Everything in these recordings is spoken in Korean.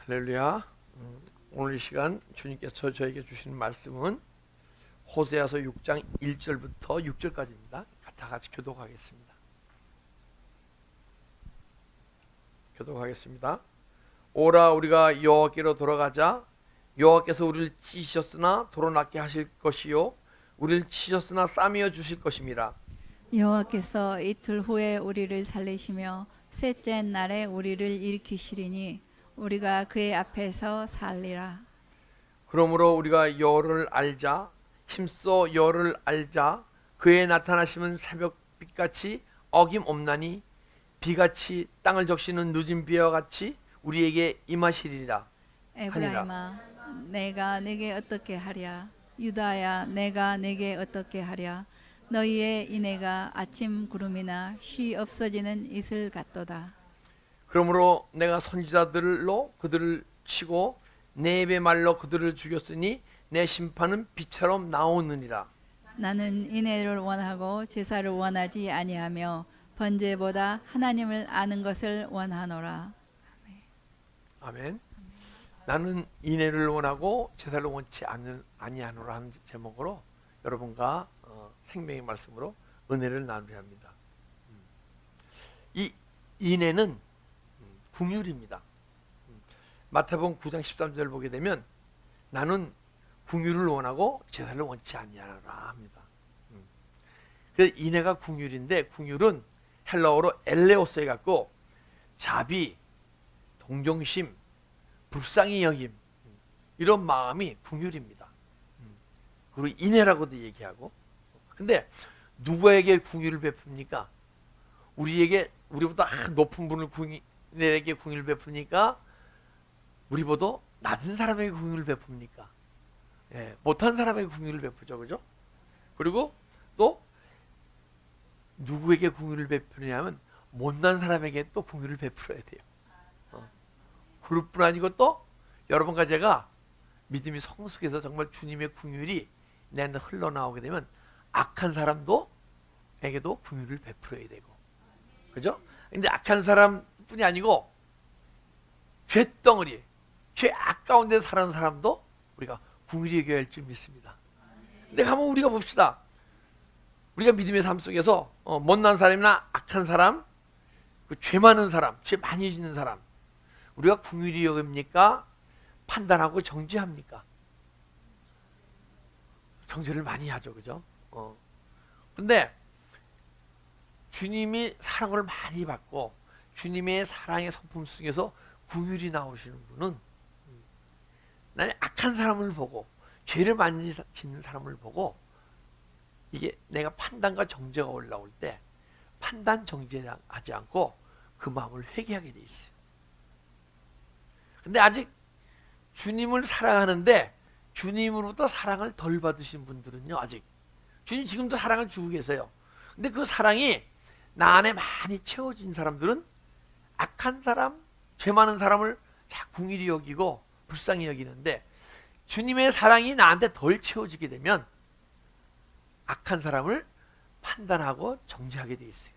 할렐루야. 오늘 이 시간 주님께서 저에게 주신 말씀은 호세아서 6장 1절부터 6절까지입니다. 다 같이 교독하겠습니다. 오라 우리가 여호와께로 돌아가자. 여호와께서 우리를 치셨으나 도로 낫게 하실 것이요 우리를 치셨으나 싸매어 주실 것임이라. 여호와께서 이틀 후에 우리를 살리시며 셋째 날에 우리를 일으키시리니 우리가 그의 앞에서 살리라. 그러므로 우리가 여호를 알자. 힘써 여호를 알자. 그의 나타나심은 새벽빛같이 어김없나니 비같이 땅을 적시는 늦은 비와 같이 우리에게 임하시리라. 에브라임아 내가 내게 어떻게 하랴. 유다야 내가 내게 어떻게 하랴. 너희의 인애가 아침 구름이나 쉬 없어지는 이슬 같도다. 그러므로 내가 선지자들로 그들을 치고 내 입의 말로 그들을 죽였으니 내 심판은 비처럼 나오느니라. 나는 인애를 원하고 제사를 원하지 아니하며 번제보다 하나님을 아는 것을 원하노라. 아멘. 나는 인애를 원하고 제사를 원치 아니하노라 하는 제목으로 여러분과 생명의 말씀으로 은혜를 나누려 합니다. 이 인애는 긍휼입니다. 마태복음 9장 13절 보게 되면 나는 긍휼을 원하고 제사를 원치 아니하노라 합니다. 그래서 인애가 긍휼인데 긍휼은 헬라어로 엘레오스에 갖고 자비, 동정심, 불쌍히 여김 이런 마음이 긍휼입니다. 그리고 인애라고도 얘기하고. 근데 누구에게 긍휼을 베풉니까? 우리보다 높은 분을 내게 긍휼을 베풉니까? 우리보다 낮은 사람에게 긍휼을 베풉니까? 예, 못한 사람에게 긍휼을 베푸죠, 그죠? 그리고 또 누구에게 긍휼을 베푸냐면 못난 사람에게 또 긍휼을 베풀어야 돼요. 그뿐 아니고 또 여러분과 제가 믿음이 성숙해서 정말 주님의 긍휼이 내 안에 흘러나오게 되면 악한 사람도에게도 긍휼을 베풀어야 되고, 그죠? 근데 악한 사람뿐이 아니고 죄덩어리, 죄 아까운 데 사는 사람도 우리가 긍휼히 여겨야 할 줄 믿습니다. 근데 한번 우리가 봅시다. 우리가 믿음의 삶 속에서 못난 사람이나 악한 사람, 죄 많은 사람, 죄 많이 짓는 사람, 우리가 긍휼히 여깁니까? 판단하고 정죄합니까? 정죄를 많이 하죠, 그죠? 근데 주님이 사랑을 많이 받고 주님의 사랑의 성품 속에서 긍휼이 나오시는 분은 나는 악한 사람을 보고 죄를 많이 짓는 사람을 보고 이게 내가 판단과 정죄가 올라올 때 판단 정죄하지 않고 그 마음을 회개하게 돼 있어요. 근데 아직 주님을 사랑하는데 주님으로부터 사랑을 덜 받으신 분들은요, 아직 주님 지금도 사랑을 주고 계세요. 근데 그 사랑이 나 안에 많이 채워진 사람들은 악한 사람, 죄 많은 사람을 다 긍휼히 여기고 불쌍히 여기는데 주님의 사랑이 나한테 덜 채워지게 되면 악한 사람을 판단하고 정죄하게 돼 있어요.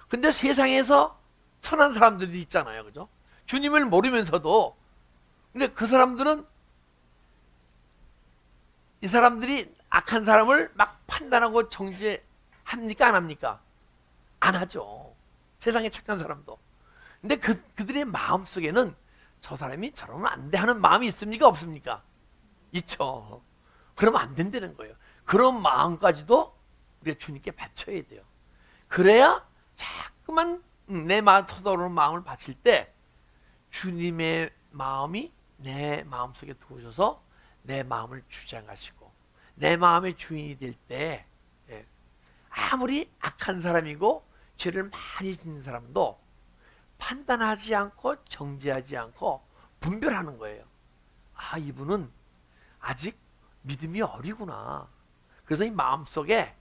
근데 세상에서 선한 사람들이 있잖아요, 그죠? 주님을 모르면서도. 근데 그 사람들은 이 사람들이 악한 사람을 막 판단하고 정죄합니까? 안 합니까? 안 하죠. 세상에 착한 사람도. 근데 그들의 마음 속에는 저 사람이 저러면 안 돼 하는 마음이 있습니까? 없습니까? 있죠. 그러면 안 된다는 거예요. 그런 마음까지도 우리가 주님께 바쳐야 돼요. 그래야 자꾸만 내 마음 터져오르는 마음을 바칠 때 주님의 마음이 내 마음속에 들어오셔서 내 마음을 주장하시고 내 마음의 주인이 될 때 아무리 악한 사람이고 죄를 많이 짓는 사람도 판단하지 않고 정죄하지 않고 분별하는 거예요. 아, 이분은 아직 믿음이 어리구나. 그래서 이 마음속에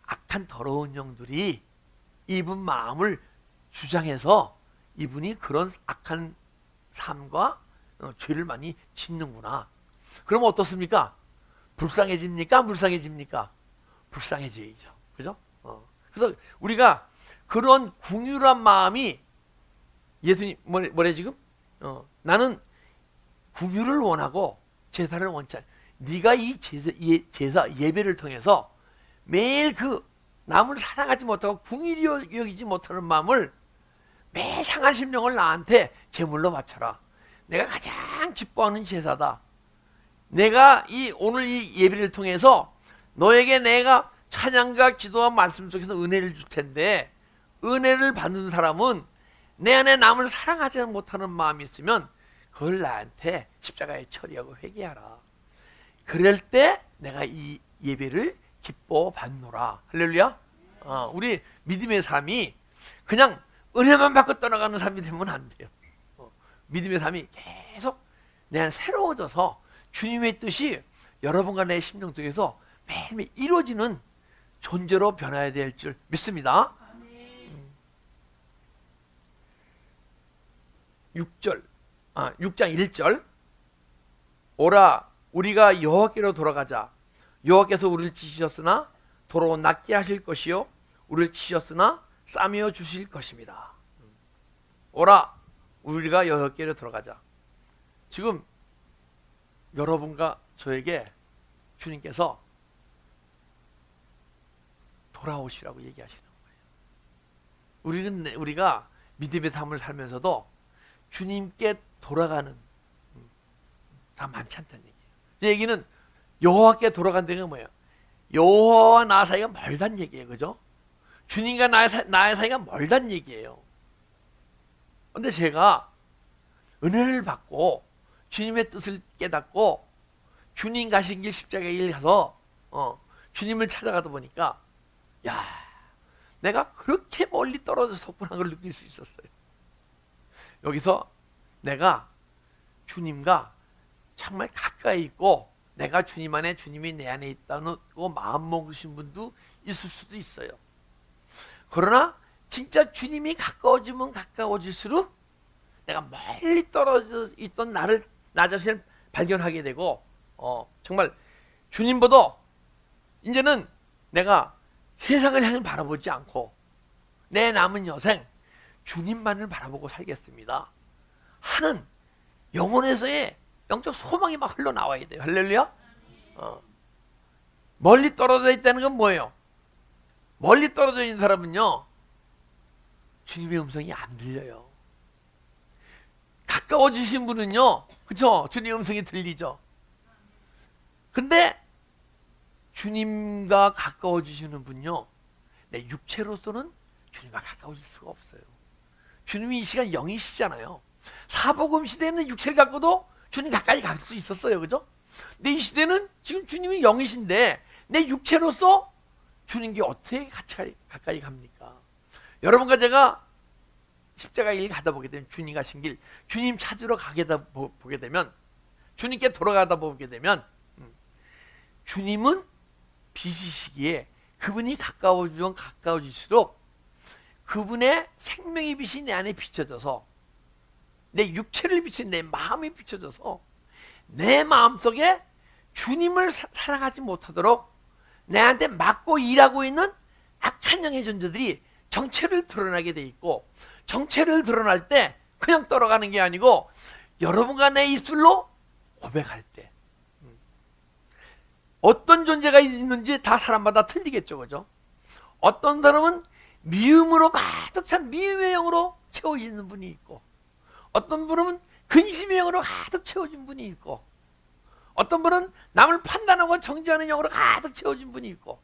악한 더러운 영들이 이분 마음을 주장해서 이분이 그런 악한 삶과 죄를 많이 짓는구나. 그럼 어떻습니까? 불쌍해집니까? 불쌍해집니까? 불쌍해지죠. 그죠? 그래서 우리가 그런 긍휼한 마음이 예수님 뭐래 지금? 나는 궁유를 원하고 제사를 원치 않아. 네가 이 제사 예배를 통해서 매일 그 남을 사랑하지 못하고 궁일이 여기지 못하는 마음을 매일 상한 심령을 나한테 제물로 바쳐라. 내가 가장 기뻐하는 제사다. 내가 오늘 이 예배를 통해서 너에게 내가 찬양과 기도와 말씀 속에서 은혜를 줄 텐데, 은혜를 받는 사람은 내 안에 남을 사랑하지 못하는 마음이 있으면 그걸 나한테 십자가에 처리하고 회개하라. 그럴 때 내가 이 예배를 기뻐 받노라. 할렐루야. 우리 믿음의 삶이 그냥 은혜만 받고 떠나가는 삶이 되면 안 돼요. 믿음의 삶이 계속 내 안에 새로워져서 주님의 뜻이 여러분과 내 심령 속에서 매일매일 이루어지는 존재로 변화해야 될 줄 믿습니다. 6장 1절. 오라 우리가 여호와께로 돌아가자. 여호와께서 우리를 치셨으나 도로 낫게 하실 것이요 우리를 치셨으나 싸매어 주실 것입니다. 오라 우리가 여호와께로 돌아가자. 지금 여러분과 저에게 주님께서 돌아오시라고 얘기하시는 거예요. 우리가 믿음의 삶을 살면서도 주님께 돌아가는 다 많지 않다는 얘기예요. 이 얘기는 여호와께 돌아간다는 게 뭐예요? 여호와와 나 사이가 멀다는 얘기예요. 그죠? 주님과 나의 사이가 멀다는 얘기예요. 그런데 제가 은혜를 받고 주님의 뜻을 깨닫고 주님 가신 길 십자가의 길 가서 주님을 찾아가다 보니까 야, 내가 그렇게 멀리 떨어졌었구나 걸 느낄 수 있었어요. 여기서 내가 주님과 정말 가까이 있고 내가 주님 안에 주님이 내 안에 있다는 마음 먹으신 분도 있을 수도 있어요. 그러나 진짜 주님이 가까워지면 가까워질수록 내가 멀리 떨어져 있던 나 자신을 발견하게 되고 정말 주님보다 이제는 내가 세상을 향해 바라보지 않고 내 남은 여생 주님만을 바라보고 살겠습니다 하는 영혼에서의 영적 소망이 막 흘러나와야 돼요. 할렐루야. 멀리 떨어져 있다는 건 뭐예요? 멀리 떨어져 있는 사람은요 주님의 음성이 안 들려요. 가까워지신 분은요, 그쵸? 주님의 음성이 들리죠. 근데 주님과 가까워지시는 분요, 내 육체로서는 주님과 가까워질 수가 없어요. 주님이 이 시간 영이시잖아요. 사복음 시대에는 육체를 갖고도 주님 가까이 갈 수 있었어요. 그죠? 근데 이 시대는 지금 주님이 영이신데 내 육체로서 주님께 어떻게 가까이 갑니까? 여러분과 제가 십자가 길 가다 보게 되면 주님 가신 길, 주님 찾으러 보게 되면, 주님께 돌아가다 보게 되면 주님은 빛이시기에 그분이 가까워지면 가까워질수록 그분의 생명의 빛이 내 안에 비춰져서 내 육체를 비친 내 마음이 비춰져서 내 마음속에 주님을 사랑하지 못하도록 내한테 막고 일하고 있는 악한 영의 존재들이 정체를 드러나게 돼 있고, 정체를 드러날 때 그냥 떨어가는 게 아니고 여러분과 내 입술로 고백할 때 어떤 존재가 있는지 다 사람마다 틀리겠죠. 그죠? 어떤 사람은 미움으로 가득 찬 미움의 영으로 채워지는 분이 있고, 어떤 분은 근심의 영으로 가득 채워진 분이 있고, 어떤 분은 남을 판단하고 정죄하는 영으로 가득 채워진 분이 있고,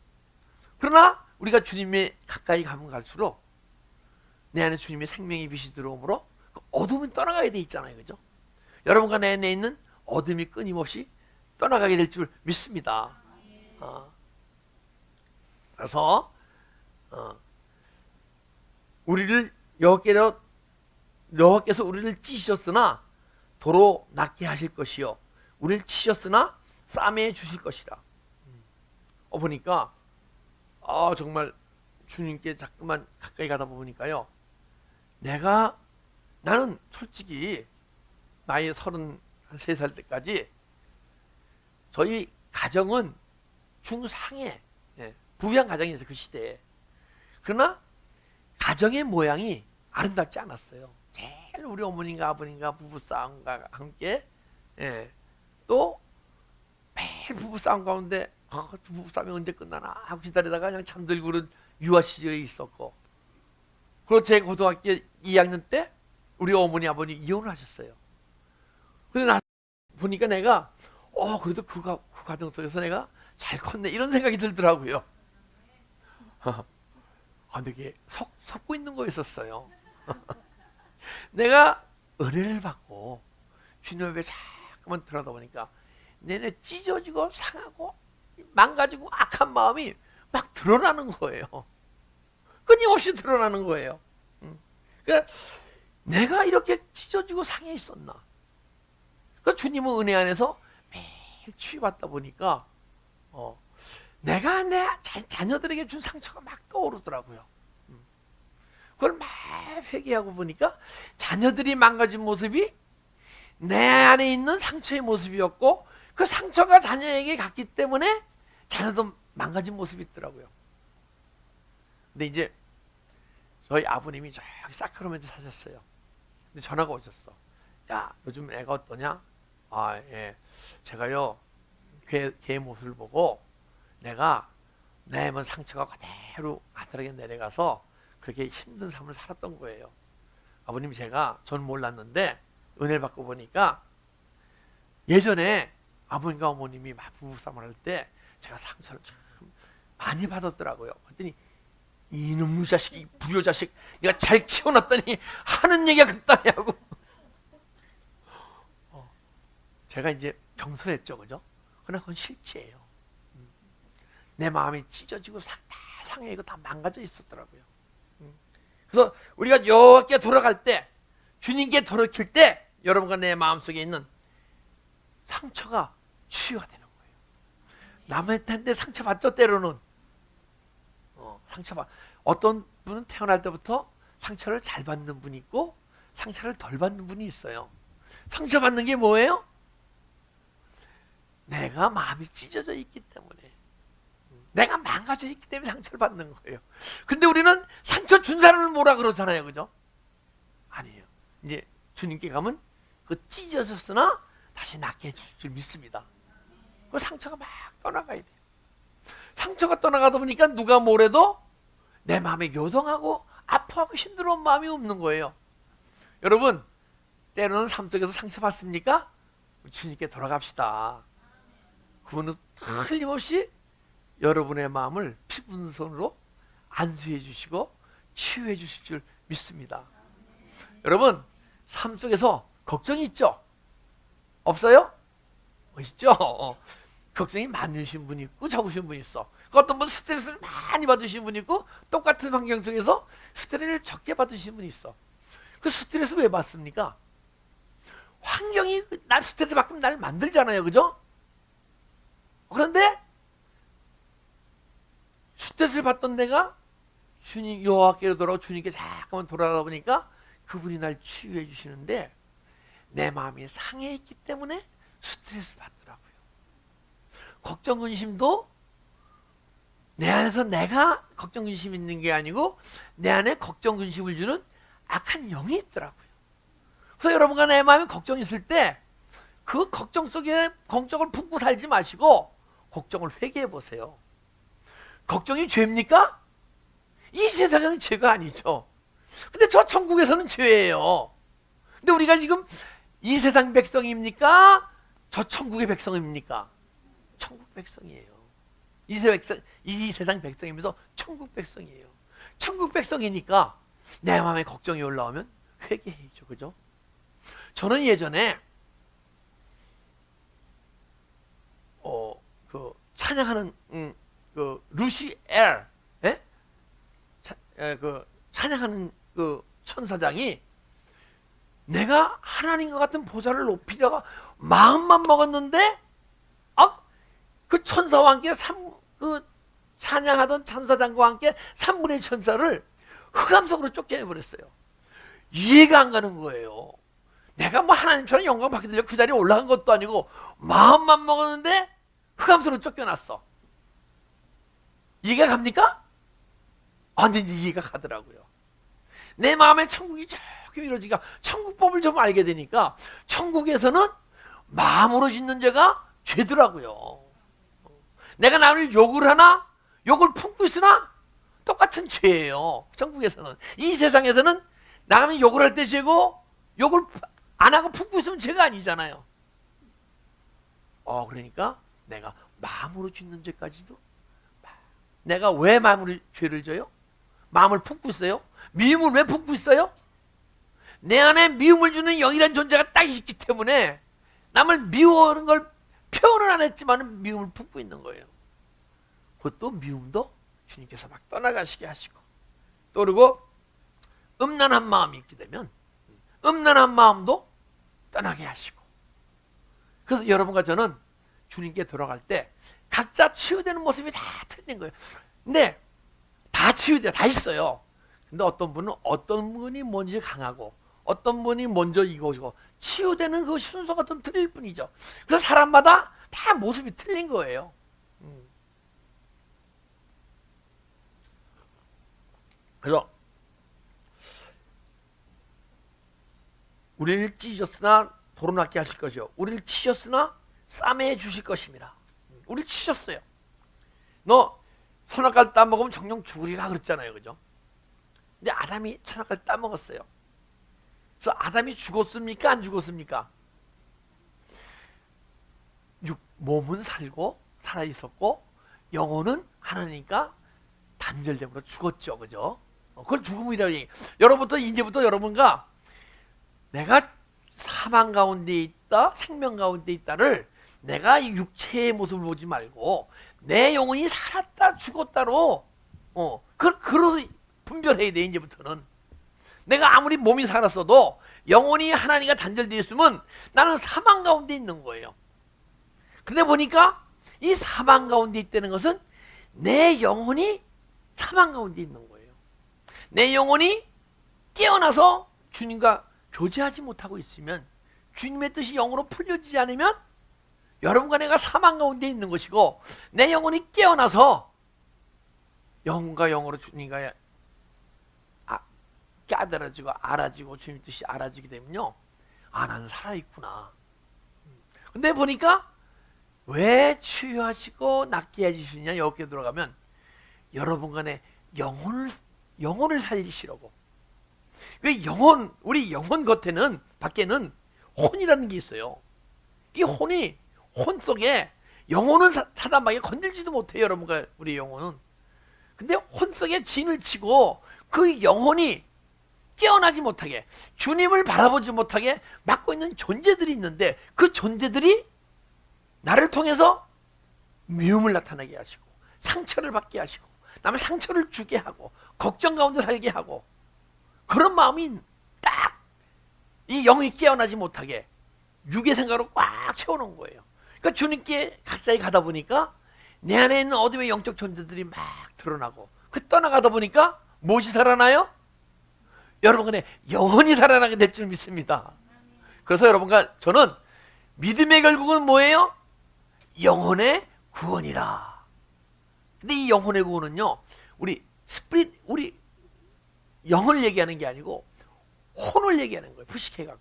그러나 우리가 주님에 가까이 가면 갈수록 내 안에 주님의 생명의 빛이 들어오므로 그 어둠은 떠나가게 돼 있잖아요. 그죠? 여러분과 내 안에 있는 어둠이 끊임없이 떠나가게 될 줄 믿습니다. 그래서 우리를 여호와께서 우리를 찌셨으나 도로 낫게 하실 것이요 우리를 치셨으나 싸매어 주실 것이라. 보니까 정말 주님께 자꾸만 가까이 가다 보니까요, 나는 솔직히 나이 33살 때까지 저희 가정은 중상해, 부유한 가정이었어요. 그 시대에. 그러나 가정의 모양이 아름답지 않았어요. 제일 우리 어머님과 아버님과 부부싸움과 함께, 예, 또 매일 부부싸움 가운데 부부싸움이 언제 끝나나 하고 기다리다가 그냥 잠들고 그런 유아 시절에 있었고, 그리고 제 고등학교 2학년 때 우리 어머니 아버님 이혼을 하셨어요. 근데 나 보니까 내가 그래도 그 과정 속에서 내가 잘 컸네 이런 생각이 들더라고요. 되게 속고 있는 거였었어요. 내가 은혜를 받고 주님 앞에 자꾸만 들어다 보니까 내내 찢어지고 상하고 망가지고 악한 마음이 막 드러나는 거예요. 끊임없이 드러나는 거예요. 그러니까 내가 이렇게 찢어지고 상해 있었나? 그러니까 주님은 은혜 안에서 매일 치유받다 보니까 내가 내 자녀들에게 준 상처가 막 떠오르더라고요. 그걸 막 회개하고 보니까 자녀들이 망가진 모습이 내 안에 있는 상처의 모습이었고, 그 상처가 자녀에게 갔기 때문에 자녀도 망가진 모습이 있더라고요. 근데 이제 저희 아버님이 저기 사크라멘토 사셨어요. 근데 전화가 오셨어. 야, 요즘 애가 어떠냐? 예. 제가요, 걔 모습을 보고 내가 내 상처가 그대로 아들에게 내려가서 그렇게 힘든 삶을 살았던 거예요. 아버님, 전 몰랐는데 은혜를 받고 보니까 예전에 아버님과 어머님이 부부싸움을 할 때 제가 상처를 참 많이 받았더라고요. 그랬더니 이놈의 자식, 이 불효자식, 내가 잘 키워놨더니 하는 얘기가 그따냐고. 제가 이제 경솔했죠, 그죠? 그러나 그건 실체예요. 내 마음이 찢어지고 다 상해, 다 망가져 있었더라고요. 그래서 우리가 여호와께 돌아갈 때, 주님께 돌이킬 때 여러분과 내 마음속에 있는 상처가 치유가 되는 거예요. 남의 텐데 상처받죠, 때로는. 어떤 분은 태어날 때부터 상처를 잘 받는 분이 있고 상처를 덜 받는 분이 있어요. 상처받는 게 뭐예요? 내가 마음이 찢어져 있기 때문에, 내가 망가져 있기 때문에 상처를 받는 거예요. 근데 우리는 상처 준 사람을 뭐라 그러잖아요, 그죠? 아니에요. 이제 주님께 가면 그 찢어졌으나 다시 낫게 해줄 줄 믿습니다. 그 상처가 막 떠나가야 돼요. 상처가 떠나가다 보니까 누가 뭐래도 내 마음에 요동하고 아파하고 힘들어온 마음이 없는 거예요. 여러분, 때로는 삶 속에서 상처받습니까? 주님께 돌아갑시다. 그분은 틀림없이 여러분의 마음을 피부는 손으로 안수해 주시고 치유해 주실 줄 믿습니다. 여러분, 삶 속에서 걱정이 있죠? 없어요? 있죠? 걱정이 많으신 분이 있고 적으신 분이 있어. 어떤 분 스트레스를 많이 받으신 분이 있고 똑같은 환경 속에서 스트레스를 적게 받으신 분이 있어. 그 스트레스 왜 받습니까? 환경이 날 스트레스 받으면 날 만들잖아요, 그죠? 그런데 스트레스를 받던 내가 주님 여호와께로 돌아오고 주님께 잠깐만 돌아가다 보니까 그분이 날 치유해 주시는데 내 마음이 상해 있기 때문에 스트레스를 받더라고요. 걱정 근심도 내 안에서 내가 걱정 근심 있는 게 아니고 내 안에 걱정 근심을 주는 악한 영이 있더라고요. 그래서 여러분과 내 마음에 걱정이 있을 때 그 걱정 속에 걱정을 품고 살지 마시고 걱정을 회개해 보세요. 걱정이 죄입니까? 이 세상에는 죄가 아니죠. 근데 저 천국에서는 죄예요. 근데 우리가 지금 이 세상 백성입니까? 저 천국의 백성입니까? 천국 백성이에요. 이 세상 백성이면서 천국 백성이에요. 천국 백성이니까 내 마음에 걱정이 올라오면 회개해야죠, 그죠? 저는 예전에 그 찬양하는 그 루시엘, 그 찬양하는 그 천사장이 내가 하나님과 같은 보좌를 높이려고 마음만 먹었는데, 그 천사와 함께 그 찬양하던 천사장과 함께 3분의 천사를 흑암석으로 쫓겨내버렸어요. 이해가 안 가는 거예요. 내가 뭐 하나님처럼 영광 받게 되려고 그 자리에 올라간 것도 아니고 마음만 먹었는데 흑암석으로 쫓겨났어. 이해가 갑니까? 근데 이해가 가더라고요. 내 마음에 천국이 조금 이루어지니까 천국법을 좀 알게 되니까 천국에서는 마음으로 짓는 죄가 죄더라고요. 내가 나를 욕을 하나 욕을 품고 있으나 똑같은 죄예요. 천국에서는. 이 세상에서는 남이 욕을 할 때 죄고 욕을 안 하고 품고 있으면 죄가 아니잖아요. 그러니까 내가 마음으로 짓는 죄까지도, 내가 왜 마음으로 죄를 져요? 마음을 품고 있어요? 미움을 왜 품고 있어요? 내 안에 미움을 주는 영이라는 존재가 딱 있기 때문에 남을 미워하는 걸 표현을 안 했지만 미움을 품고 있는 거예요. 그것도 미움도 주님께서 막 떠나가시게 하시고, 또 그리고 음란한 마음이 있게 되면 음란한 마음도 떠나게 하시고. 그래서 여러분과 저는 주님께 돌아갈 때 각자 치유되는 모습이 다 틀린 거예요. 근데 다 치유돼, 다 있어요. 근데 어떤 분이 먼저 강하고 어떤 분이 먼저 이거고 치유되는 그 순서가 좀 틀릴 뿐이죠. 그래서 사람마다 다 모습이 틀린 거예요. 그래서 우리를 찢으셨으나 도로낫게 하실 것이요 우리를 치셨으나 싸매해 주실 것입니다. 우리를 치셨어요. 너 선악과를 따먹으면 정령 죽으리라 그랬잖아요. 그죠? 근데 아담이 선악과를 따먹었어요. 그래서 아담이 죽었습니까? 안 죽었습니까? 몸은 살고 살아있었고 영혼은 하나님과 단절됨으로 죽었죠. 그죠? 그걸 죽음이라고 얘기해요. 이제부터 여러분과 내가 사망 가운데 있다, 생명 가운데 있다를 내가 이 육체의 모습을 보지 말고 내 영혼이 살았다, 죽었다로 그로 분별해야 돼. 이제부터는 내가 아무리 몸이 살았어도 영혼이 하나님과 단절되어 있으면 나는 사망 가운데 있는 거예요. 근데 보니까 이 사망 가운데 있다는 것은 내 영혼이 사망 가운데 있는 거예요. 내 영혼이 깨어나서 주님과 교제하지 못하고 있으면, 주님의 뜻이 영으로 풀려지지 않으면 여러분과 내가 사망 가운데 있는 것이고, 내 영혼이 깨어나서 영과 영으로 주님과 깨달아지고 알아지고 주님 뜻이 알아지게 되면요, 나는 살아있구나. 근데 보니까 왜 치유하시고 낫게 해주시냐, 여기에 들어가면 여러분 간의 영혼을 살리시려고. 우리 영혼 겉에는, 밖에는 혼이라는 게 있어요. 이 혼 속에 영혼은 사단방에 건들지도 못해요. 여러분과 우리 영혼은. 근데 혼 속에 진을 치고 그 영혼이 깨어나지 못하게, 주님을 바라보지 못하게 막고 있는 존재들이 있는데, 그 존재들이 나를 통해서 미움을 나타나게 하시고 상처를 받게 하시고 남의 상처를 주게 하고 걱정 가운데 살게 하고, 그런 마음이 딱 이 영이 깨어나지 못하게 육의 생각으로 꽉 채워놓은 거예요. 그러니까 주님께 가까이 가다 보니까 내 안에 있는 어둠의 영적 존재들이 막 드러나고, 그 떠나가다 보니까 무엇이 살아나요? 여러분의 영혼이 살아나게 될 줄 믿습니다. 그래서 여러분과 저는 믿음의 결국은 뭐예요? 영혼의 구원이라. 근데 이 영혼의 구원은요, 우리 영을 얘기하는 게 아니고 혼을 얘기하는 거예요. 부식해갖고.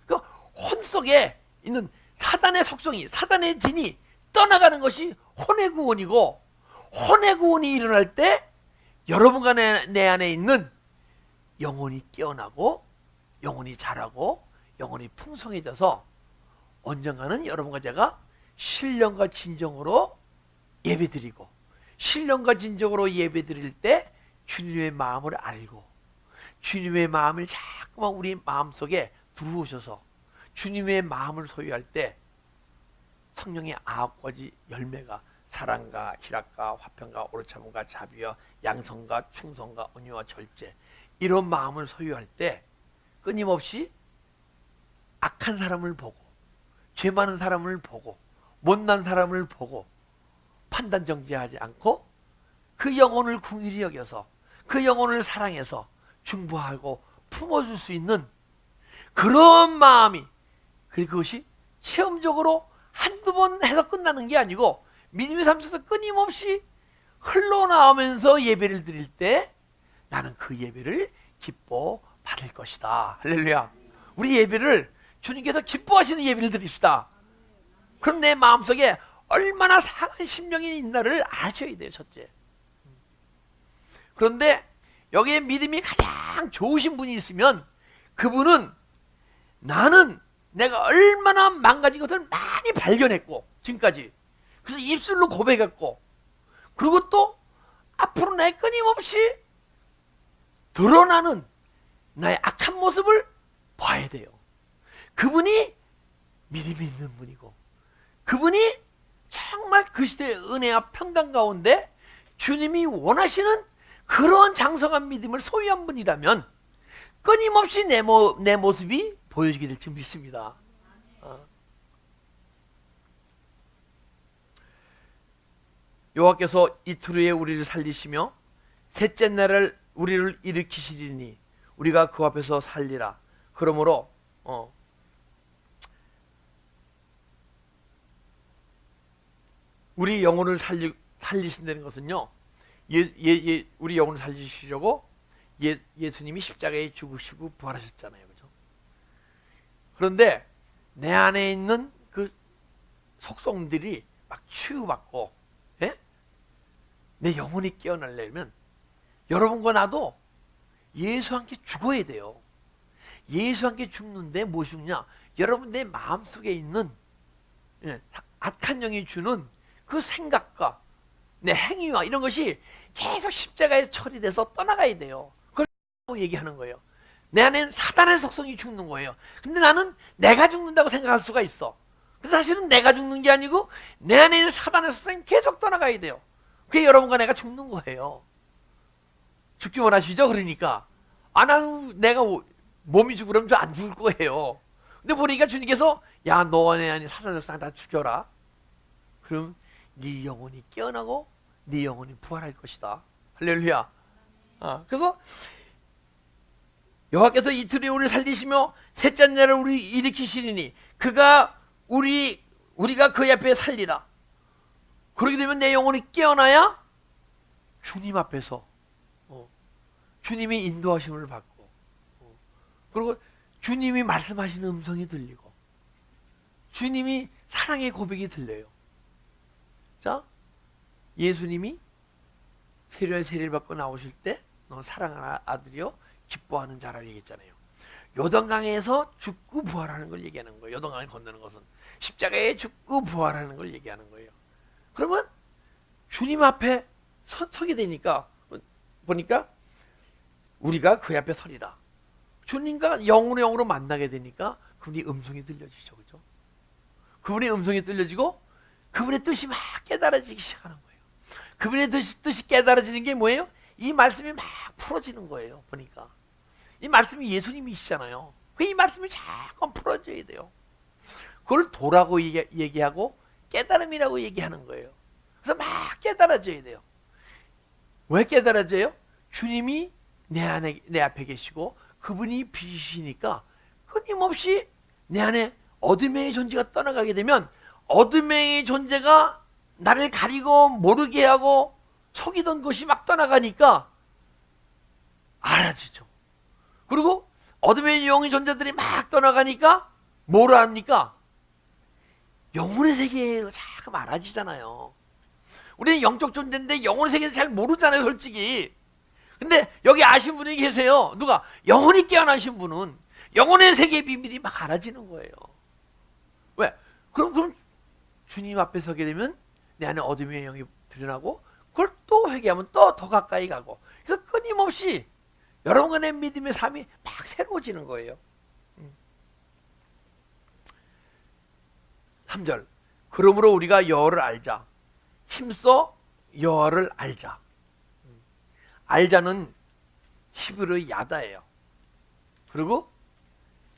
그러니까 혼 속에 있는 사단의 속성이, 사단의 진이 떠나가는 것이 혼의 구원이고, 혼의 구원이 일어날 때 여러분과 내 안에 있는 영혼이 깨어나고 영혼이 자라고 영혼이 풍성해져서 언젠가는 여러분과 제가 신령과 진정으로 예배드리고, 신령과 진정으로 예배드릴 때 주님의 마음을 알고, 주님의 마음을 자꾸만 우리 마음속에 들어오셔서 주님의 마음을 소유할 때 성령의 9가지 열매가 사랑과 희락과 화평과 오르참과 자비와 양성과 충성과 온유와 절제, 이런 마음을 소유할 때 끊임없이 악한 사람을 보고 죄 많은 사람을 보고 못난 사람을 보고 판단 정죄하지 않고 그 영혼을 긍휼히 여겨서 그 영혼을 사랑해서 중보하고 품어줄 수 있는 그런 마음이, 그리고 그것이 체험적으로 한두 번 해서 끝나는 게 아니고 믿음의 삶 속에서 끊임없이 흘러나오면서 예배를 드릴 때 나는 그 예배를 기뻐 받을 것이다. 할렐루야. 우리 예배를 주님께서 기뻐하시는 예배를 드립시다. 그럼 내 마음속에 얼마나 상한 심령이 있나를 아셔야 돼요. 첫째. 그런데 여기에 믿음이 가장 좋으신 분이 있으면 그분은 나는 내가 얼마나 망가진 것을 많이 발견했고 지금까지 그래서 입술로 고백했고 그리고 또 앞으로 내 끊임없이 드러나는 나의 악한 모습을 봐야 돼요. 그분이 믿음이 있는 분이고 그분이 정말 그 시대의 은혜와 평강 가운데 주님이 원하시는 그러한 장성한 믿음을 소유한 분이라면 끊임없이 내 모습이 보여지게 될 줄 믿습니다. 여호와께서 이틀 후에 우리를 살리시며 셋째 날을 우리를 일으키시리니 우리가 그 앞에서 살리라. 그러므로 우리 영혼을 살리신다는 것은요, 우리 영혼을 살리시려고 예수님이 십자가에 죽으시고 부활하셨잖아요. 그죠? 그런데 내 안에 있는 그 속성들이 막 치유받고, 예? 내 영혼이 깨어나려면 여러분과 나도 예수와 함께 죽어야 돼요. 예수와 함께 죽는데 뭐 죽냐? 여러분 내 마음속에 있는 악한 영이 주는 그 생각과 내 행위와 이런 것이 계속 십자가에 처리돼서 떠나가야 돼요. 그걸 얘기하는 거예요. 내 안에는 사단의 속성이 죽는 거예요. 근데 나는 내가 죽는다고 생각할 수가 있어. 그래서 사실은 내가 죽는 게 아니고 내 안에 있는 사단의 속성이 계속 떠나가야 돼요. 그게 여러분과 내가 죽는 거예요. 죽기 원하시죠? 그러니까 나는 내가 몸이 죽으려면 저 안 죽을 거예요. 근데 보니까 주님께서 야, 너 내 안에 사단의 속성 다 죽여라. 그럼 네 영혼이 깨어나고 네 영혼이 부활할 것이다. 할렐루야. 그래서 여호와께서 이틀 후에 우리를 살리시며 셋째 날을 우리 일으키시리니 그가 우리가 그 앞에 살리라. 그러게 되면 내 영혼이 깨어나야 주님 앞에서 주님이 인도하심을 받고 그리고 주님이 말씀하시는 음성이 들리고 주님이 사랑의 고백이 들려요. 자, 예수님이 세례를 받고 나오실 때 너 사랑하는 아들이요 기뻐하는 자라 얘기했잖아요. 요단강에서 죽고 부활하는 걸 얘기하는 거예요. 요단강을 건너는 것은 십자가에 죽고 부활하는 걸 얘기하는 거예요. 그러면 주님 앞에 서게 되니까 보니까 우리가 그 앞에 서리라. 주님과 영으로 만나게 되니까 그분의 음성이 들려지죠. 그죠? 그분의 음성이 들려지고 그분의 뜻이 막 깨달아지기 시작하는 거예요. 그분의 뜻이 깨달아지는 게 뭐예요? 이 말씀이 막 풀어지는 거예요. 보니까 이 말씀이 예수님이시잖아요. 이 말씀이 자꾸 풀어져야 돼요. 그걸 도라고 얘기하고 깨달음이라고 얘기하는 거예요. 그래서 막 깨달아져야 돼요. 왜 깨달아져요? 주님이 내 앞에 계시고 그분이 빛이시니까 끊임없이 내 안에 어둠의 존재가 떠나가게 되면 어둠의 존재가 나를 가리고 모르게 하고 속이던 것이 막 떠나가니까 알아지죠. 그리고 어둠의 영의 존재들이 막 떠나가니까 뭐라 합니까? 영혼의 세계로 자꾸 알아지잖아요. 우리는 영적 존재인데 영혼의 세계에서 잘 모르잖아요, 솔직히. 근데 여기 아신 분이 계세요. 누가? 영혼이 깨어나신 분은 영혼의 세계의 비밀이 막 알아지는 거예요. 왜? 그럼 주님 앞에 서게 되면 내 안에 어둠의 영이 드러나고 그걸 또 회개하면 또 더 가까이 가고 그래서 끊임없이 여러분과 내 믿음의 삶이 막 새로워지는 거예요. 3절 그러므로 우리가 여호와를 알자. 힘써 여호와를 알자. 알자는 히브리어 야다예요. 그리고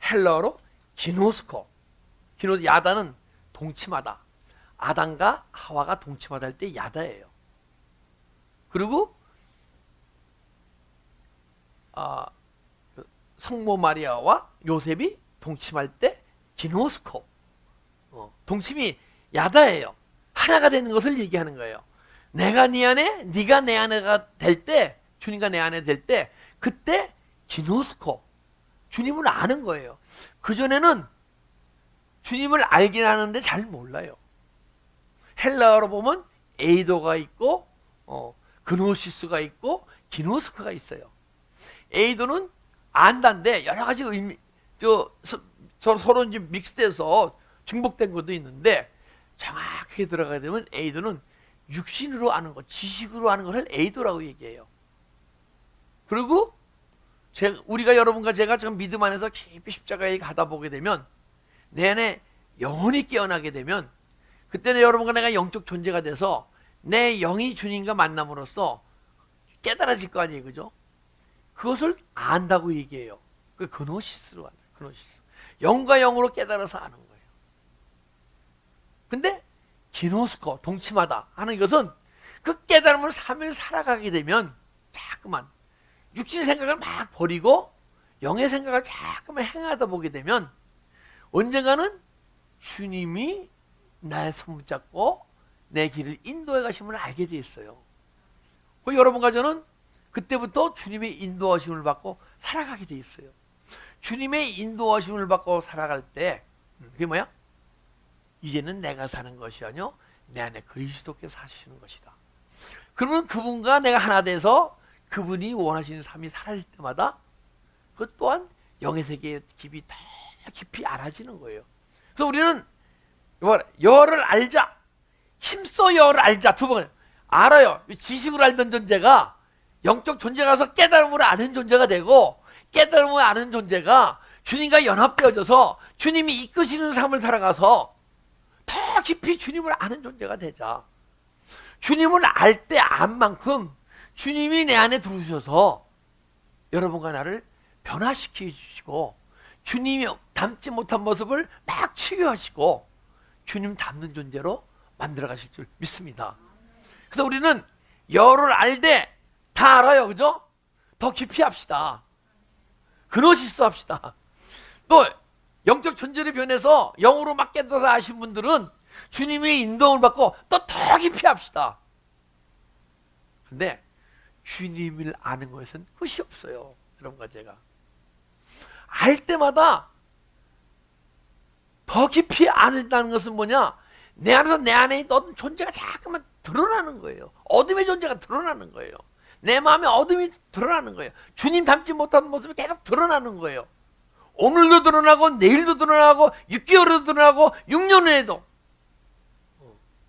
헬라어로 기노스코. 야다는 동침하다. 아담과 하와가 동침하다 할 때 야다예요. 그리고 성모 마리아와 요셉이 동침할 때 기노스코. 동침이 야다예요. 하나가 되는 것을 얘기하는 거예요. 내가 네 안에, 네가 내 안에가 될 때, 주님과 내 안에 될 때, 그때 기노스코, 주님을 아는 거예요. 그전에는 주님을 알긴 하는데 잘 몰라요. 헬라어로 보면 에이도가 있고 그노시스가 있고 기노스코가 있어요. 에이도는 안다인데 여러 가지 의미, 서로 이제 믹스돼서 중복된 것도 있는데, 정확하게 들어가게 되면 에이도는 육신으로 아는 것, 지식으로 아는 것을 에이도라고 얘기해요. 그리고 우리가 여러분과 제가 지금 믿음 안에서 깊이 십자가에 가다 보게 되면, 내 안에 영혼이 깨어나게 되면, 그때는 여러분과 내가 영적 존재가 돼서 내 영이 주님과 만남으로써 깨달아질 거 아니에요, 그죠? 그것을 안다고 얘기해요. 그 그노시스로 안다. 그노시스. 영과 영으로 깨달아서 아는 거예요. 근데 기노스코, 동침하다 하는 것은 그 깨달음을 삶을 살아가게 되면 자꾸만 육신의 생각을 막 버리고 영의 생각을 자꾸만 행하다 보게 되면 언젠가는 주님이 나의 손 붙잡고 내 길을 인도해 가심을 알게 돼 있어요. 그 여러분과 저는 그때부터 주님의 인도하심을 받고 살아가게 돼 있어요. 주님의 인도하심을 받고 살아갈 때 그게 뭐야? 이제는 내가 사는 것이 아니요 내 안에 그리스도께서 사시는 것이다. 그러면 그분과 내가 하나 돼서 그분이 원하시는 삶이 사라질 때마다 그 또한 영의 세계의 깊이 더 깊이 알아지는 거예요. 그래서 우리는 여를 알자, 힘써 여를 알자. 두 번 알아요. 지식으로 알던 존재가 영적 존재가서 깨달음으로 아는 존재가 되고, 깨달음을 아는 존재가 주님과 연합되어져서 주님이 이끄시는 삶을 살아가서 더 깊이 주님을 아는 존재가 되자. 주님을 알 때 안 만큼 주님이 내 안에 들어오셔서 여러분과 나를 변화시키시고 주님이 닮지 못한 모습을 막 치유하시고 주님 닮는 존재로 만들어 가실 줄 믿습니다. 그래서 우리는 여를 알되 다 알아요, 그죠? 더 깊이 합시다. 그노시스 합시다. 또 영적 존재를 변해서 영으로 막 깨달아서 아신 분들은 주님의 인도를 받고 또 더 깊이 합시다. 근데 주님을 아는 것은 끝이 없어요. 여러분과 제가 알 때마다 더 깊이 안다는 것은 뭐냐? 내 안에서 내 안에 있던 존재가 자꾸만 드러나는 거예요. 어둠의 존재가 드러나는 거예요. 내 마음에 어둠이 드러나는 거예요. 주님 닮지 못하는 모습이 계속 드러나는 거예요. 오늘도 드러나고 내일도 드러나고 6개월도 드러나고 6년 후에도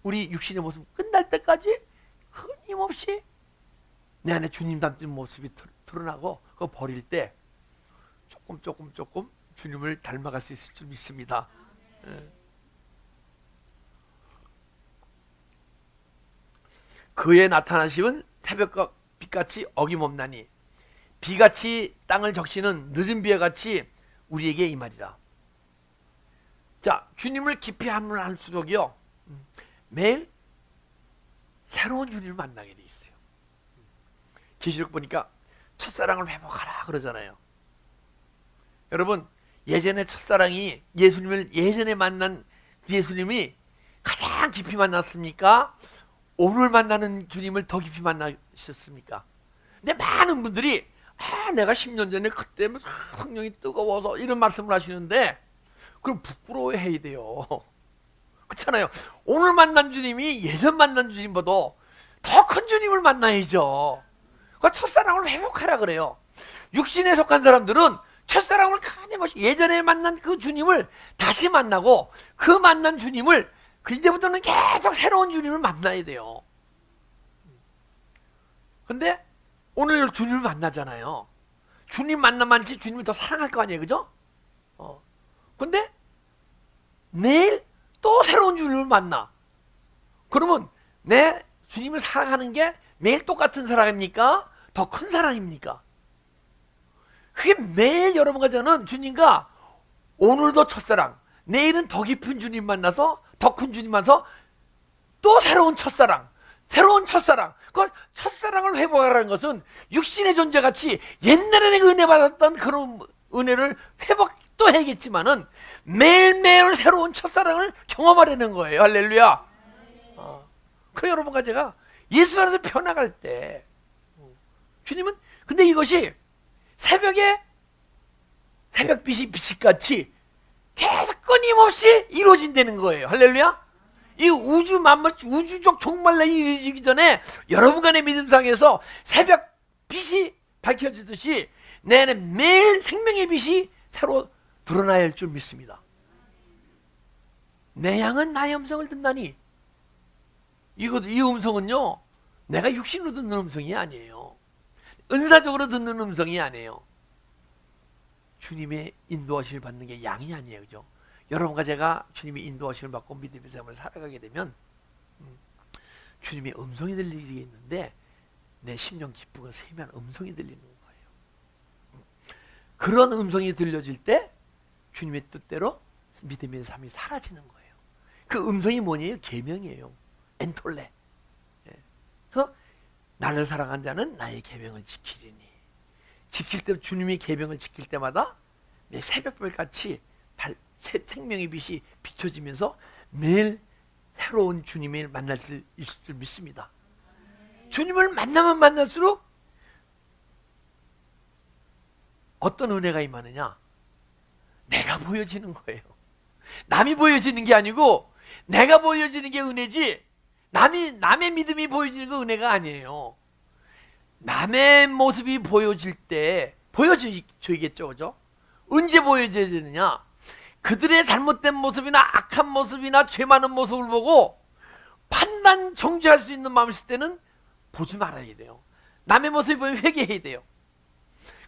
우리 육신의 모습 끝날 때까지 끊임없이 내 안에 주님 닮은 모습이 드러나고 그거 버릴 때 조금 주님을 닮아갈 수 있을 줄 믿습니다. 그의 나타나심은 새벽과 빛같이 어김없나니 비같이 땅을 적시는 늦은 비와 같이 우리에게 임하리라. 자, 주님을 깊이 하면 할수록요 매일 새로운 주님을 만나게 돼 있어요. 계시록 보니까 첫사랑을 회복하라 그러잖아요. 여러분, 예전에 첫사랑이 예수님을 예전에 만난 예수님이 가장 깊이 만났습니까? 오늘 만나는 주님을 더 깊이 만나셨습니까? 근데 많은 분들이 내가 10년 전에 그때 성령이 뜨거워서 이런 말씀을 하시는데 그럼 부끄러워해야 돼요. 그렇잖아요. 오늘 만난 주님이 예전 만난 주님보다 더 큰 주님을 만나야죠. 그 첫사랑을 회복하라 그래요. 육신에 속한 사람들은 첫사랑을 끊임없이 예전에 만난 그 주님을 다시 만나고 그 만난 주님을 이제부터는 계속 새로운 주님을 만나야 돼요. 근데 오늘 주님을 만나잖아요. 주님 만나만치 주님을 더 사랑할 거 아니에요, 그죠? 근데 내일 또 새로운 주님을 만나. 그러면 내 주님을 사랑하는 게 매일 똑같은 사랑입니까? 더 큰 사랑입니까? 그게 매일 여러분과 저는 주님과 오늘도 첫사랑, 내일은 더 깊은 주님 만나서 더 큰 주님 만나서 또 새로운 첫사랑, 새로운 첫사랑. 그 첫사랑을 회복하라는 것은 육신의 존재같이 옛날에 내가 은혜 받았던 그런 은혜를 회복도 해야겠지만은 매일매일 새로운 첫사랑을 경험하려는 거예요. 할렐루야. 그래 여러분과 제가 예수 안에서 변화갈 때 주님은 근데 이것이 새벽에 새벽빛이 빛같이 계속 끊임없이 이루어진다는 거예요. 할렐루야. 이 우주 만물, 우주적 종말론이 이루어지기 전에 여러분 간의 믿음상에서 새벽 빛이 밝혀지듯이 내 안에 매일 생명의 빛이 새로 드러나야 할 줄 믿습니다. 내 양은 나의 음성을 듣나니, 이 음성은요, 내가 육신으로 듣는 음성이 아니에요. 은사적으로 듣는 음성이 아니에요. 주님의 인도하심을 받는 게 양이 아니에요. 그죠? 여러분과 제가 주님의 인도하심을 받고 믿음의 삶을 살아가게 되면 주님의 음성이 들리겠는데 내 심령 기쁘고 세미한 음성이 들리는 거예요. 그런 음성이 들려질 때 주님의 뜻대로 믿음의 삶이 사라지는 거예요. 그 음성이 뭐냐요? 계명이에요. 엔톨레. 그래서 나를 사랑한 자는 나의 계명을 지키리니, 지킬 때 주님의 계명을 지킬 때마다 내 새벽별 같이 생명의 빛이 비춰지면서 매일 새로운 주님을 만날 수 있을 줄 믿습니다. 주님을 만나면 만날수록 어떤 은혜가 임하느냐? 내가 보여지는 거예요. 남이 보여지는 게 아니고 내가 보여지는 게 은혜지, 남의 믿음이 보여지는 건 은혜가 아니에요. 남의 모습이 보여질 때 보여줘야겠죠, 그죠? 언제 보여줘야 되느냐? 그들의 잘못된 모습이나 악한 모습이나 죄 많은 모습을 보고 판단 정죄할 수 있는 마음이 있을 때는 보지 말아야 돼요. 남의 모습이 보이면 회개해야 돼요.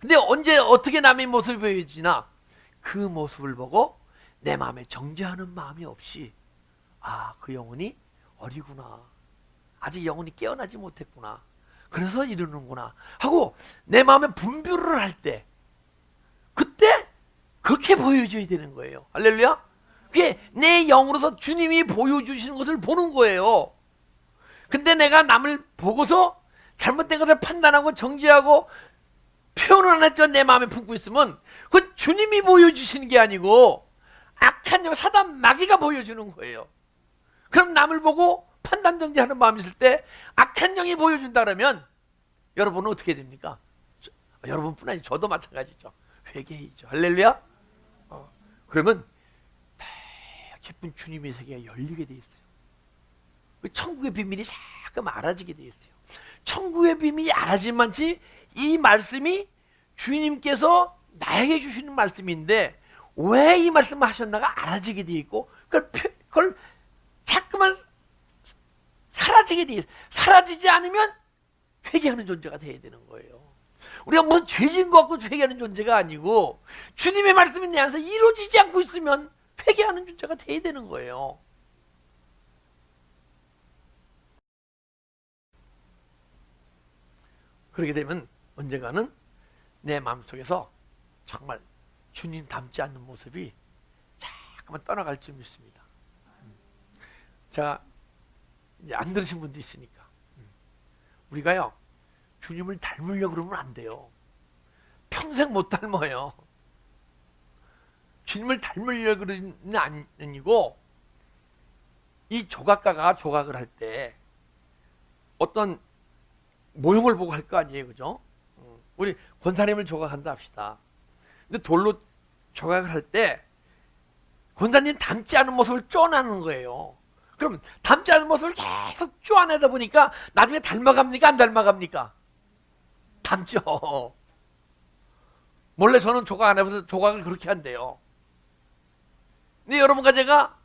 근데 언제 어떻게 남의 모습이 보여지나? 그 모습을 보고 내 마음에 정죄하는 마음이 없이, 아, 그 영혼이 어리구나, 아직 영혼이 깨어나지 못했구나, 그래서 이러는구나 하고 내 마음에 분별을 할 때, 그때 그렇게 보여줘야 되는 거예요. 할렐루야. 그게 내 영으로서 주님이 보여주시는 것을 보는 거예요. 근데 내가 남을 보고서 잘못된 것을 판단하고 정죄하고 표현을 안 했지만 내 마음에 품고 있으면 그 주님이 보여주시는 게 아니고 악한 영, 사단 마귀가 보여주는 거예요. 그럼 남을 보고 판단 정죄하는 마음이 있을 때 악한 영이 보여준다 그러면 여러분은 어떻게 됩니까? 여러분뿐 아니라 저도 마찬가지죠. 회개이죠. 할렐루야. 그러면 깊은 주님의 세계가 열리게 돼 있어요. 천국의 비밀이 자꾸 알아지게 돼 있어요. 천국의 비밀이 알아진 만치 이 말씀이 주님께서 나에게 주시는 말씀인데 왜 이 말씀을 하셨나가 알아지게 돼 있고, 그걸 자꾸만 사라지게 돼 있어요. 사라지지 않으면 회개하는 존재가 돼야 되는 거예요. 우리가 무슨 죄진 것 같고 회개하는 존재가 아니고 주님의 말씀이 내 안에서 이루어지지 않고 있으면 회개하는 존재가 돼야 되는 거예요. 그렇게 되면 언젠가는 내 마음속에서 정말 주님 닮지 않는 모습이 자꾸만 떠나갈 줄 믿습니다. 자, 이제 안 들으신 분도 있으니까 우리가요 주님을 닮으려고 그러면 안 돼요. 평생 못 닮아요. 주님을 닮으려고 그러는 아니고, 이 조각가가 조각을 할 때 어떤 모형을 보고 할 거 아니에요, 그죠? 우리 권사님을 조각한다 합시다. 근데 돌로 조각을 할 때 권사님 닮지 않은 모습을 쪼아내는 거예요. 그럼 닮지 않은 모습을 계속 쪼아내다 보니까 나중에 닮아갑니까? 안 닮아갑니까? 닮죠. 몰래 저는 조각 안 해봐서 조각을 그렇게 한대요. 근데 여러분과 제가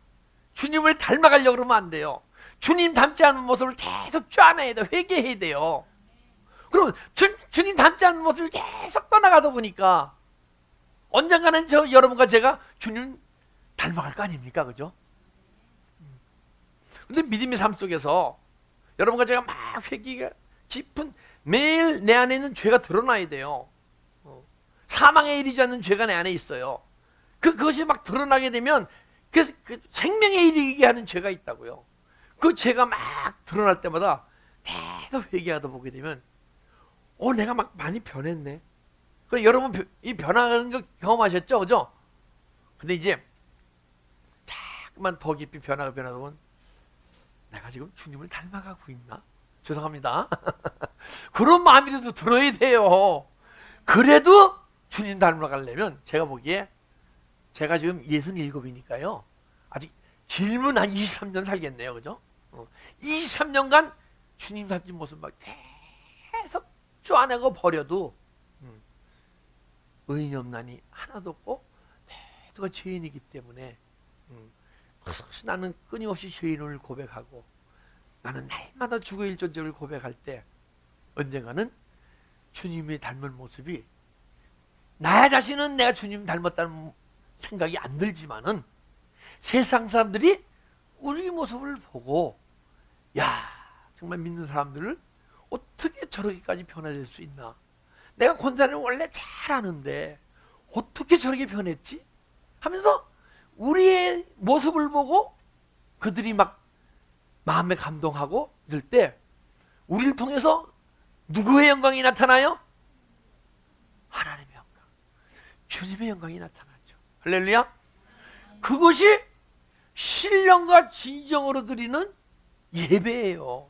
주님을 닮아가려고 그러면 안 돼요. 주님 닮지 않은 모습을 계속 쪼아내야 돼요. 회개해야 돼요. 그러면 주님 닮지 않은 모습을 계속 떠나가다 보니까 언젠가는 여러분과 제가 주님 닮아갈 거 아닙니까? 그죠? 근데 믿음의 삶 속에서 여러분과 제가 막 회개가 깊은, 매일 내 안에 있는 죄가 드러나야 돼요. 사망에 이르지 않는 죄가 내 안에 있어요. 그것이 막 드러나게 되면 그 생명에 이르게 하는 죄가 있다고요. 그 죄가 막 드러날 때마다 계속 회개하다 보게 되면 내가 막 많이 변했네. 여러분 이 변화하는 거 경험하셨죠? 그죠? 근데 이제 자꾸만 더 깊이 변화가 보면 내가 지금 주님을 닮아가고 있나? 죄송합니다. 그런 마음이라도 들어야 돼요. 그래도 주님 닮아가려면 제가 보기에 제가 지금 67이니까요. 아직 길면 한 23년 살겠네요. 그죠? 23년간 주님 닮은 모습 막 계속 쪼아내고 버려도 의인이 없나니 하나도 없고 모두가 죄인이기 때문에 그것이 나는 끊임없이 죄인을 고백하고 나는 날마다 주의 일존재를 고백할 때 언젠가는 주님이 닮은 모습이 나 자신은 내가 주님 닮았다는 생각이 안 들지만은 세상 사람들이 우리 모습을 보고 야 정말 믿는 사람들을 어떻게 저렇게까지 변화될 수 있나, 내가 권사를 원래 잘하는데 어떻게 저렇게 변했지 하면서 우리의 모습을 보고 그들이 막 마음에 감동하고 이럴 때 우리를 통해서 누구의 영광이 나타나요? 하나님의 영광, 주님의 영광이 나타나죠. 할렐루야. 그것이 신령과 진정으로 드리는 예배예요.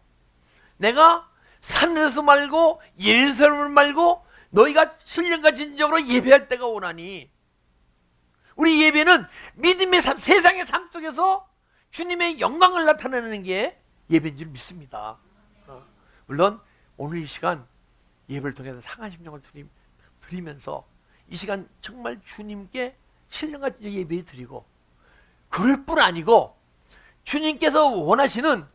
내가 산에서 말고 예루살렘을 말고 너희가 신령과 진정으로 예배할 때가 오나니, 우리 예배는 믿음의 삶, 세상의 삶 속에서 주님의 영광을 나타내는 게 예배인 줄 믿습니다. 물론 오늘 이 시간 예배를 통해서 상한 심령을 드리면서 이 시간 정말 주님께 신령과 예배 드리고, 그럴 뿐 아니고 주님께서 원하시는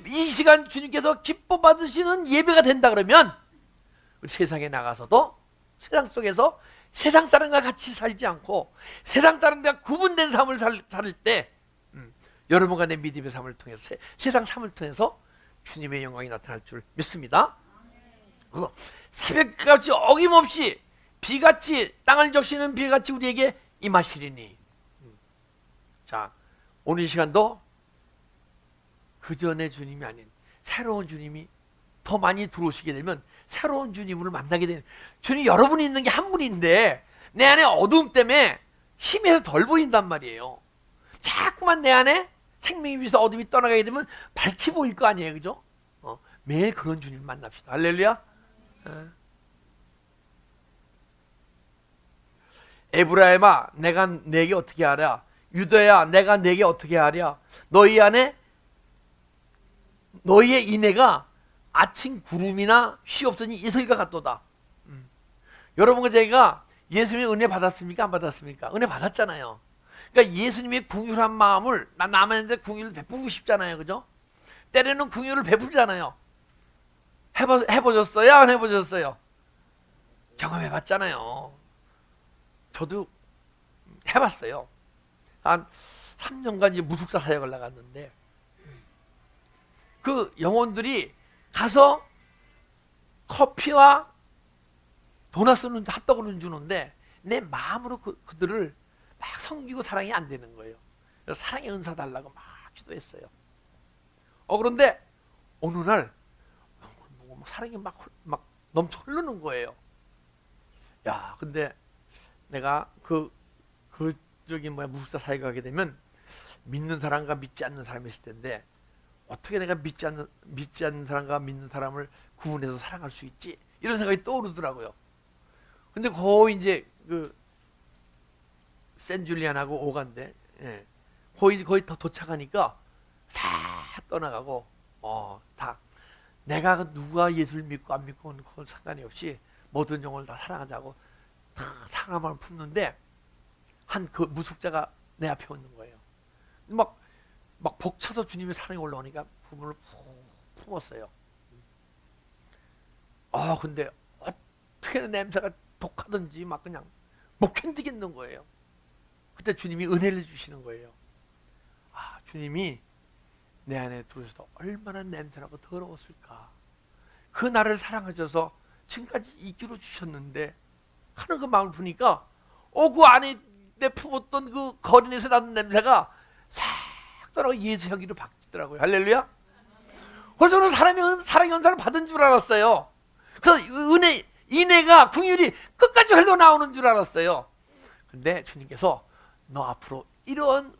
이 시간 주님께서 기뻐 받으시는 예배가 된다 그러면 우리 세상에 나가서도 세상 속에서 세상 사람과 같이 살지 않고 세상 사람들과 구분된 삶을 살 때 여러분과 내 믿음의 삶을 통해서 세상 삶을 통해서 주님의 영광이 나타날 줄 믿습니다. 그래서 새벽같이 어김없이 비같이 땅을 적시는 비같이 우리에게 임하시리니, 자 오늘 이 시간도 그 전에 주님이 아닌 새로운 주님이 더 많이 들어오시게 되면 새로운 주님을 만나게 되는, 주님 여러분이 있는 게 한 분인데 내 안에 어두움 때문에 힘이 덜 보인단 말이에요. 자꾸만 내 안에 생명이 비서 어둠이 떠나가게 되면 밝게 보일 거 아니에요. 그죠? 매일 그런 주님 만납시다. 할렐루야. 에브라임아 내가 내게 어떻게 하랴, 유다야 내가 내게 어떻게 하랴, 너희 안에 너희의 인애가 아침 구름이나 쉬 없으니 이슬과 같도다. 여러분과 제가 예수님의 은혜 받았습니까? 안 받았습니까? 은혜 받았잖아요. 그러니까 예수님의 궁휼한 마음을 남한테 궁휼을 베풀고 싶잖아요. 그죠? 때로는 궁휼을 베풀잖아요. 해보셨어요? 안 해보셨어요? 경험해봤잖아요. 저도 해봤어요. 한 3년간 이제 무속사 사역을 나갔는데 그 영혼들이 가서 커피와 도넛은 핫도그는 주는데 내 마음으로 그들을 막 섬기고 사랑이 안 되는 거예요. 그래서 사랑의 은사 달라고 막 기도했어요. 그런데 어느 날 사랑이 막 넘쳐 흐르는 거예요. 야, 근데 내가 무속사 사역을 하게 되면 믿는 사람과 믿지 않는 사람이 있을 텐데 어떻게 내가 믿지 않는 사람과 믿는 사람을 구분해서 사랑할 수 있지? 이런 생각이 떠오르더라고요. 근데 거의 이제 샌줄리안하고 오간데, 거의 더 도착하니까 다 떠나가고, 다 내가 누가 예수를 믿고 안 믿고 그건 상관이 없이 모든 영혼을 다 사랑하자고 다 사랑함을 품는데 한 그 무속자가 내 앞에 오는 거예요. 막 벅차서 주님의 사랑이 올라오니까 부분을 푹 품었어요. 근데 어떻게 냄새가 독하든지 막 그냥 못 견디겠는 거예요. 그때 주님이 은혜를 주시는 거예요. 주님이 내 안에 들어오셔서 얼마나 냄새나고 더러웠을까. 그 나를 사랑하셔서 지금까지 있기로 주셨는데 하는 그 마음을 보니까 그 안에 내 품었던 그 거린에서 나는 냄새가 싹 떠나고 예수 향기로 바뀌더라고요. 할렐루야. 그래서 저는 사랑의 은사를 받은 줄 알았어요. 그래서 인애가 긍휼이 끝까지 흘러나오는 줄 알았어요. 근데 주님께서 너 앞으로 이런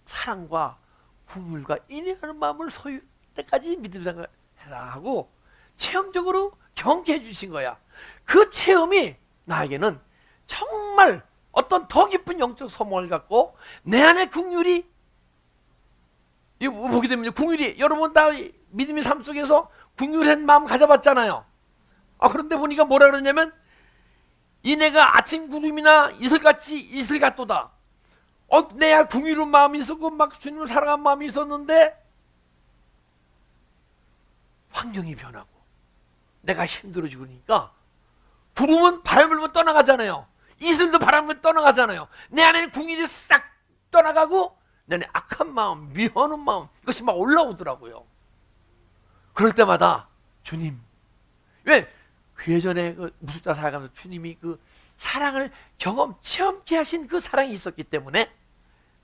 사랑과 긍휼과 인애하는 마음을 소유 때까지 믿음 생활해라 하고 체험적으로 경험해 주신 거야. 그 체험이 나에게는 정말 어떤 더 깊은 영적 소망을 갖고 내 안에 긍휼이, 이거 보게 되면 긍휼이, 여러분 다 믿음의 삶 속에서 긍휼한 마음 가져봤잖아요. 그런데 보니까 뭐라 그러냐면 이내가 아침 구름이나 이슬같이 이슬같도다. 내가 긍휼한 마음이 있었고 막 주님을 사랑한 마음이 있었는데 환경이 변하고 내가 힘들어지고 그러니까 구름은 바람을 불면 떠나가잖아요. 이슬도 바람을 불면 떠나가잖아요. 내 안에는 긍휼이 싹 떠나가고 내 안에 악한 마음, 미워하는 마음, 이것이 막 올라오더라고요. 그럴 때마다 주님, 왜? 그 예전에 그 무술자 살아가면서 주님이 그 사랑을 체험케 하신 그 사랑이 있었기 때문에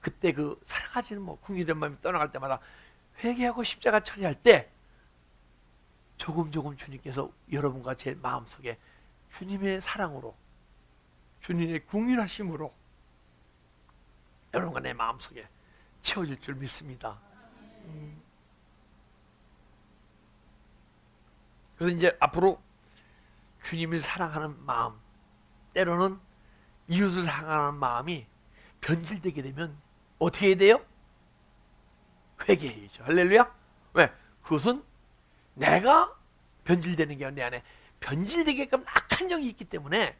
그때 그 사랑하시는 긍휼한 마음이 떠나갈 때마다 회개하고 십자가 처리할 때 조금 주님께서 여러분과 제 마음속에 주님의 사랑으로, 주님의 긍휼하심으로 여러분과 내 마음속에 채워질 줄 믿습니다. 그래서 이제 앞으로 주님을 사랑하는 마음, 때로는 이웃을 사랑하는 마음이 변질되게 되면 어떻게 해야 돼요? 회개해야죠. 할렐루야. 왜? 그것은 내가 변질되는 게 내 안에 변질되게끔 악한 영이 있기 때문에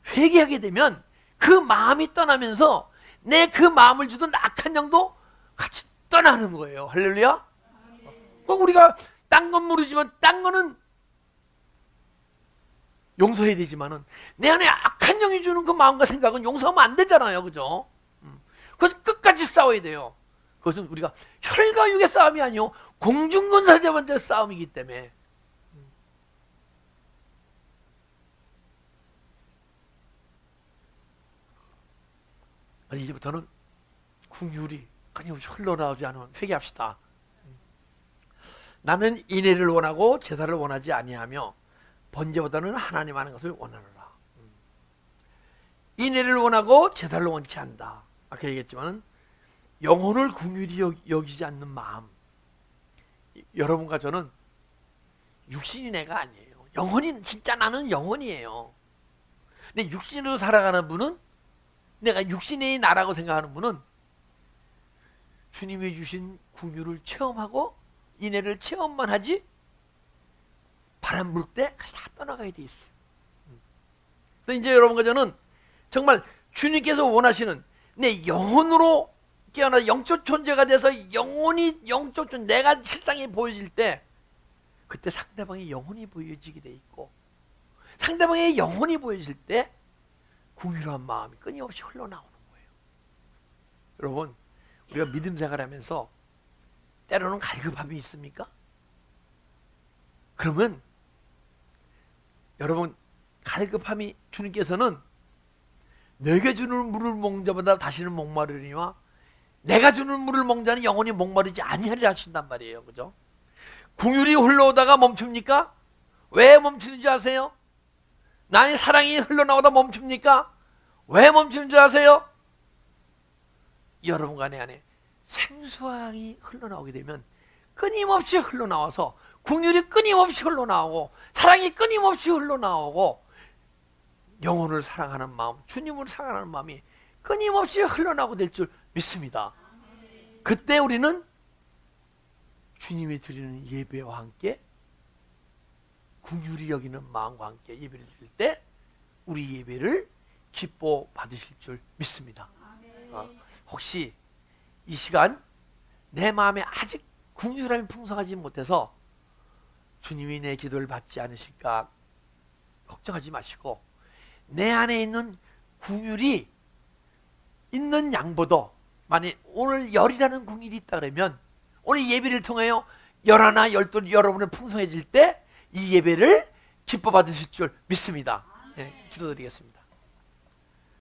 회개하게 되면 그 마음이 떠나면서 내 그 마음을 주던 악한 영도 같이 떠나는 거예요. 할렐루야. 꼭 우리가 딴 건 모르지만 딴 거는 용서해야 되지만은 내 안에 악한 영이 주는 그 마음과 생각은 용서하면 안 되잖아요. 그죠? 그래서 끝까지 싸워야 돼요. 그것은 우리가 혈과 육의 싸움이 아니요 공중권사자와의 싸움이기 때문에. 이제부터는 긍휼이 끊임없이 흘러나오지 않으면 회개합시다. 나는 인애를 원하고 제사를 원하지 아니하며 번제보다는 하나님 하는 것을 원하노라. 인애를 원하고 제사를 원치 않는다. 아까 얘기했지만 영혼을 긍휼히 여기지 않는 마음. 여러분과 저는 육신이 내가 아니에요. 영혼이, 진짜 나는 영혼이에요. 근데 육신으로 살아가는 분은, 내가 육신의 나라고 생각하는 분은 주님이 주신 긍휼을 체험하고 인애를 체험만 하지 바람 불 때 같이 다 떠나가야 돼 있어요. 그래서 이제 여러분과 저는 정말 주님께서 원하시는 내 영혼으로 깨어나 영적 존재가 돼서 영혼이 영적 존재, 내가 실상이 보여질 때 그때 상대방의 영혼이 보여지게 돼 있고, 상대방의 영혼이 보여질 때 긍휼한 마음이 끊임없이 흘러나오는 거예요. 여러분, 우리가 믿음 생활하면서 때로는 갈급함이 있습니까? 그러면 여러분, 갈급함이, 주님께서는 내게 주는 물을 먹는 자보다 다시는 목마르리니와 내가 주는 물을 먹는 자는 영원히 목마르지 아니하리라 하신단 말이에요. 그죠? 긍휼이 흘러오다가 멈춥니까? 왜 멈추는지 아세요? 나의 사랑이 흘러나오다 멈춥니까? 왜 멈추는지 아세요? 여러분과 내 안에 생수양이 흘러나오게 되면 끊임없이 흘러나와서 긍휼이 끊임없이 흘러나오고 사랑이 끊임없이 흘러나오고 영혼을 사랑하는 마음, 주님을 사랑하는 마음이 끊임없이 흘러나오게 될 줄 믿습니다. 그때 우리는 주님이 드리는 예배와 함께 긍휼히 여기는 마음과 함께 예배를 드릴 때 우리 예배를 기뻐 받으실 줄 믿습니다. 혹시 이 시간 내 마음에 아직 긍휼함이 풍성하지 못해서 주님이 내 기도를 받지 않으실까 걱정하지 마시고, 내 안에 있는 긍휼이 있는 양보도, 만약 오늘 열이라는 긍휼이 있다 그러면 오늘 예배를 통하여 열 하나 열둘 여러분의 풍성해질 때 이 예배를 기뻐 받으실 줄 믿습니다. 네, 기도드리겠습니다.